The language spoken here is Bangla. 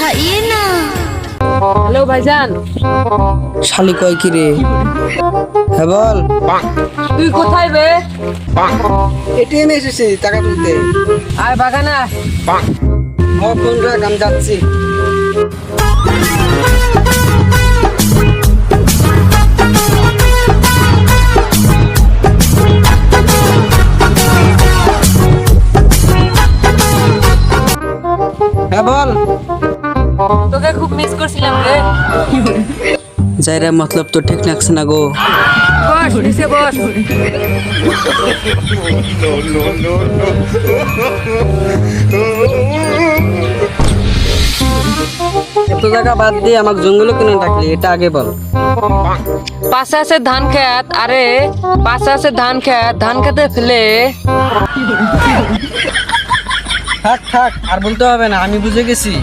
बताइए ना। হ্যালো ভাইজান, শালি কয় কি রে? হ্যাঁ বল। তুই কোথায় বে? এটিএম এসেছি টাকা তুলতে। আয় বাগানে আয়। ফোন রাখ, আমি যাচ্ছি। হ্যাঁ বল। তোকে খুব মিস করছিলাম রে। যাইরা মতলব তো ঠিক লাগছে না গো। বস নিচে বস। এত জায়গা বাদ দিয়ে আমাকে জঙ্গলে কেন ডাকলি, এটা আগে বল। পাশে আছে ধান খেত, আরে পাশে আছে ধান খেত, ধান খেতে ফেলে। থাক থাক, আর বলতে হবে না, আমি বুঝে গেছি।